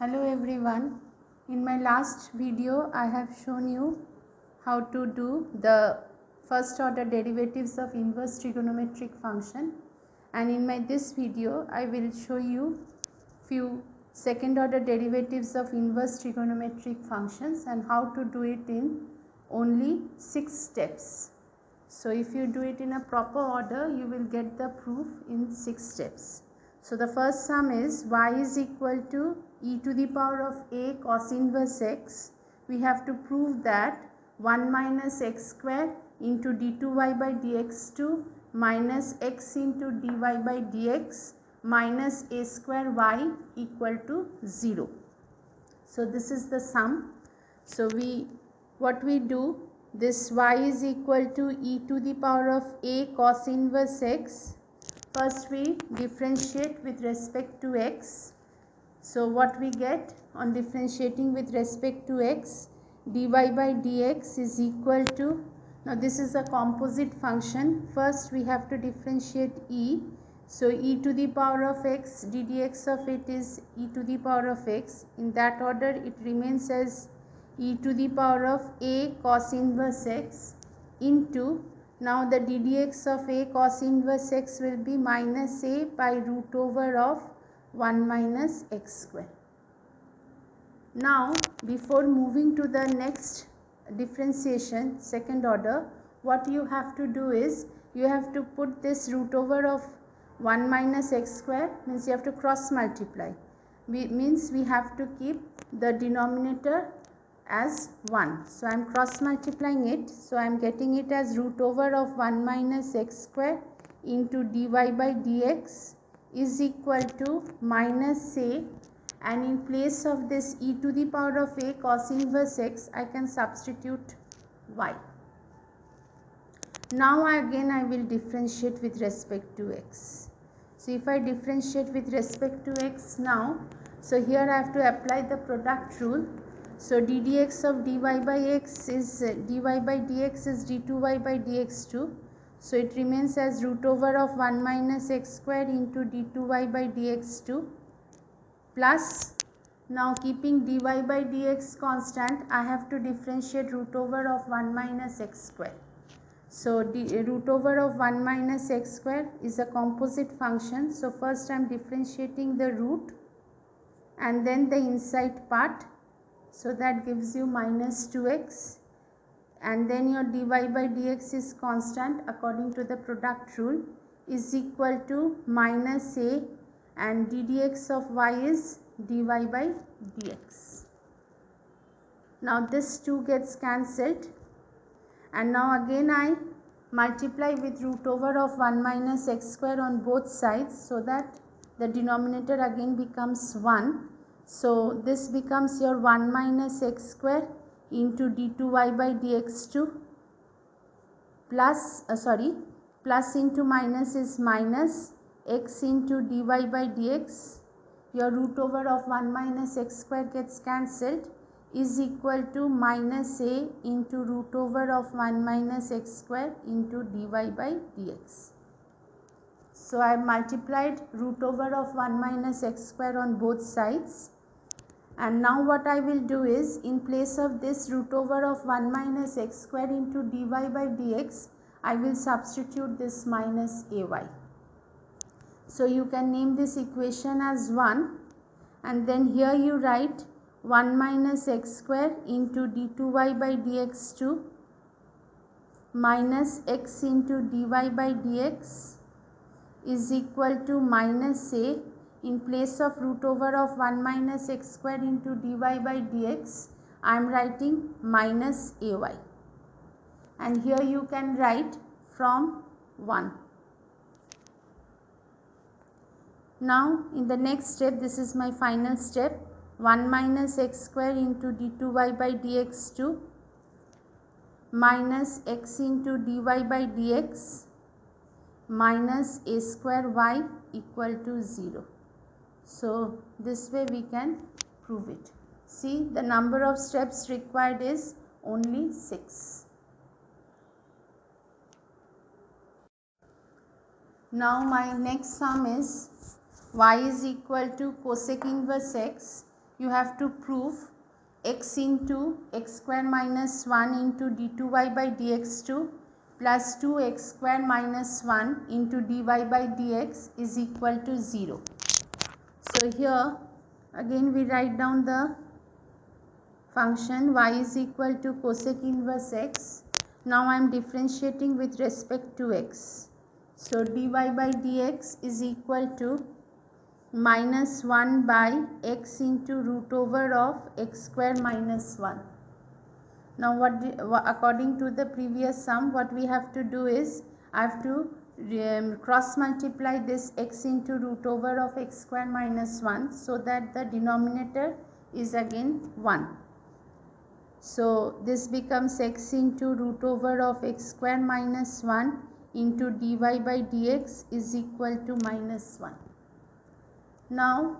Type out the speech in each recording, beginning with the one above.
Hello everyone. In my last video I have shown you how to do the first order derivatives of inverse trigonometric function, and in this video I will show you few second order derivatives of inverse trigonometric functions and how to do it in only 6 steps. So if you do it in a proper order, you will get the proof in 6 steps. So the first sum is y is equal to e to the power of a cos inverse x. We have to prove that 1 minus x square into d2y by dx2 minus x into dy by dx minus a square y equal to 0. So this is the sum. So what we do, this y is equal to e to the power of a cos inverse x. First we differentiate with respect to x. So what we get on differentiating with respect to x, dy by dx is equal to, now this is a composite function. First we have to differentiate e. So e to the power of x, ddx of it is e to the power of x. In that order it remains as e to the power of a cos inverse x into, now the ddx of a cos inverse x will be minus a by root over of 1 minus x square. Now before moving to the next differentiation, second order, what you have to do is you have to put this root over of 1 minus x square, means you have to cross multiply. Means we have to keep the denominator as 1. So I am cross multiplying it. So I am getting it as root over of 1 minus x square into dy by dx is equal to minus a, and in place of this e to the power of a cos inverse x I can substitute y. Now again I will differentiate with respect to x. So if I differentiate with respect to x now, so here I have to apply the product rule. So ddx of dy by x is dy by dx is d2y by dx2. So it remains as root over of 1 minus x square into d2y by dx2 plus, now keeping dy by dx constant, I have to differentiate root over of 1 minus x square. So root over of 1 minus x square is a composite function. So first I am differentiating the root and then the inside part. So that gives you minus 2x, and then your dy by dx is constant according to the product rule is equal to minus a, and ddx of y is dy by dx. Now this 2 gets cancelled, and now again I multiply with root over of 1 minus x square on both sides, so that the denominator again becomes 1. So this becomes your 1 minus x square into d2y by dx2 plus plus into minus is minus x into dy by dx. Your root over of 1 minus x square gets cancelled is equal to minus a into root over of 1 minus x square into dy by dx. So I have multiplied root over of 1 minus x square on both sides, and now what I will do is, in place of this root over of 1 minus x square into dy by dx, I will substitute this minus ay. So you can name this equation as 1, and then here you write 1 minus x square into d2y by dx2 minus x into dy by dx is equal to minus a. In place of root over of 1 minus x square into dy by dx, I am writing minus ay, and here you can write from 1. Now in the next step, this is my final step, 1 minus x square into d2y by dx2 minus x into dy by dx minus a square y equal to 0. So this way we can prove it. See, the number of steps required is only 6. Now my next sum is y is equal to cosec inverse x. you have to prove x into x square minus 1 into d2y by dx2 plus 2x square minus 1 into dy by dx is equal to 0. So here again we write down the function y is equal to cosec inverse x. Now I am differentiating with respect to x. So dy by dx is equal to minus 1 by x into root over of x square minus 1. Now according to the previous sum, what we have to do is I have to cross multiply this x into root over of x square minus 1 so that the denominator is again 1. So this becomes x into root over of x square minus 1 into dy by dx is equal to minus 1. Now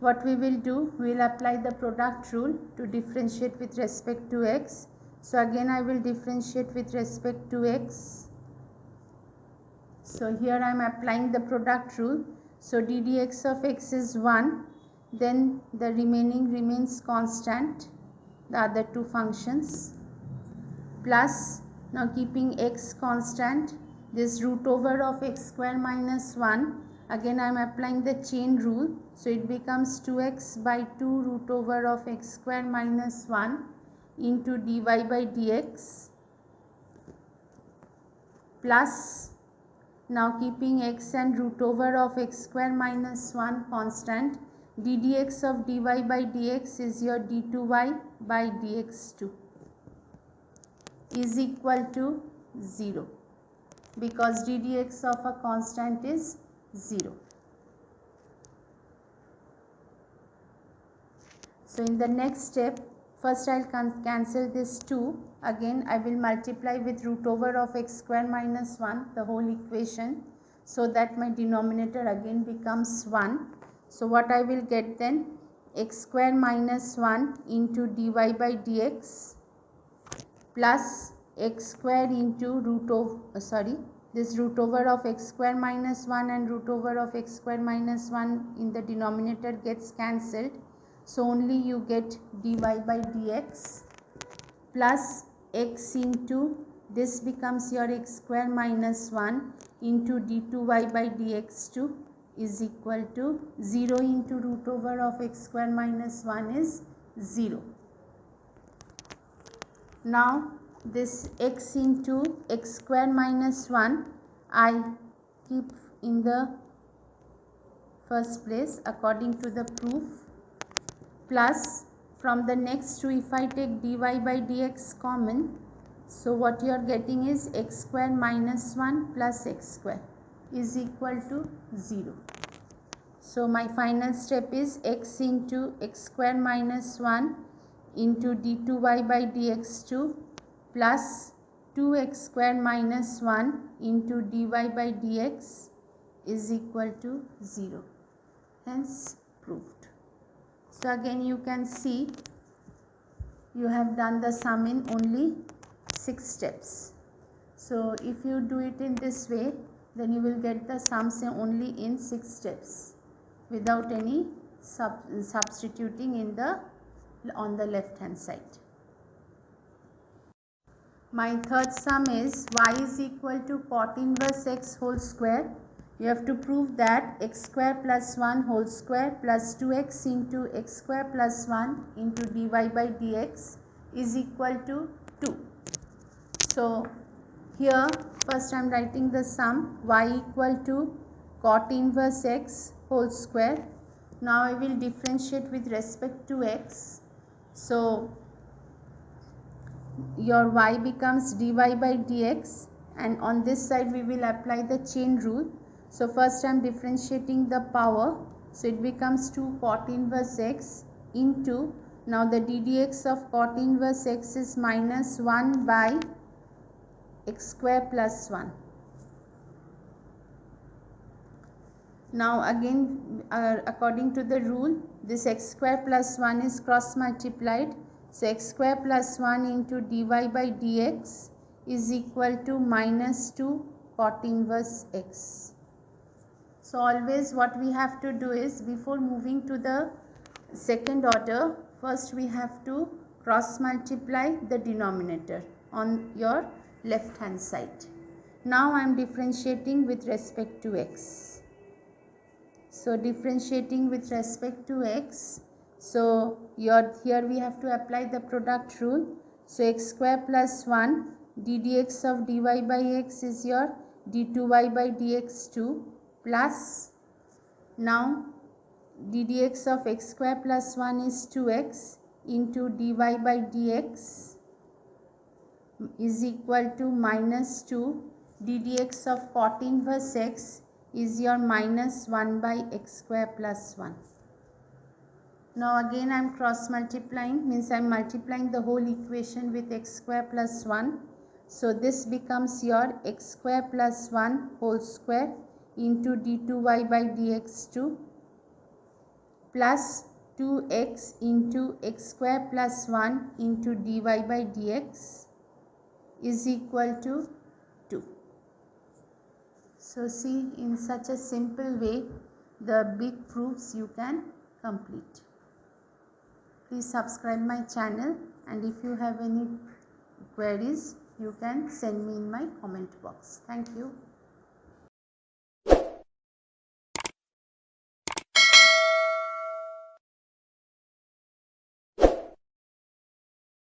what we will do, we will apply the product rule to differentiate with respect to x. So again I will differentiate with respect to x. So here I am applying the product rule. So d dx of x is 1, then the remaining remains constant, the other two functions, plus now keeping x constant, this root over of x square minus 1, again I am applying the chain rule, so it becomes 2x by 2 root over of x square minus 1 into dy by dx plus now keeping x and root over of x square minus 1 constant, d dx of dy by dx is your d2y by dx2 is equal to 0 because d dx of a constant is 0. So in the next step, first I will cancel this 2, again I will multiply with root over of x square minus 1 the whole equation so that my denominator again becomes 1. So what I will get then, x square minus 1 into dy by dx plus x square into root of this root over of x square minus 1 and root over of x square minus 1 in the denominator gets cancelled. So only you get dy by dx plus x into this becomes your x square minus 1 into d2y by dx2 is equal to 0 into root over of x square minus 1 is 0. Now this x into x square minus 1 I keep in the first place according to the proof, plus from the next two if I take dy by dx common, so what you are getting is x square minus 1 plus x square is equal to 0. So my final step is x into x square minus 1 into d2y by dx2 plus 2x square minus 1 into dy by dx is equal to 0. Hence proved. So again you can see you have done the sum in only 6 steps. So if you do it in this way, then you will get the sums only in 6 steps without any substituting in the on the left hand side. My third sum is y is equal to cot inverse x whole square. You have to prove that x square plus 1 whole square plus 2x into x square plus 1 into dy by dx is equal to 2. So here first I am writing the sum y equal to cot inverse x whole square. Now I will differentiate with respect to x. So your y becomes dy by dx, and on this side we will apply the chain rule. So first I am differentiating the power, so it becomes 2 cot inverse x into, now the ddx of cot inverse x is minus 1 by x square plus 1. Now again according to the rule, this x square plus 1 is cross multiplied. So x square plus 1 into dy by dx is equal to minus 2 cot inverse x. So always what we have to do is, before moving to the second order, first we have to cross multiply the denominator on your left hand side. Now I am differentiating with respect to x. So differentiating with respect to x, so here we have to apply the product rule. So x square plus 1 d dx of dy by x is your d2y by dx2 plus, now d dx of x square plus 1 is 2x into dy by dx is equal to minus 2 d dx of cot inverse x is your minus 1 by x square plus 1. Now again I am cross multiplying, means I am multiplying the whole equation with x square plus 1. So this becomes your x square plus 1 whole square into d2y by dx2 plus 2x into x square plus 1 into dy by dx is equal to 2. So see, in such a simple way the big proofs you can complete. Please subscribe my channel, and if you have any queries you can send me in my comment box. Thank you.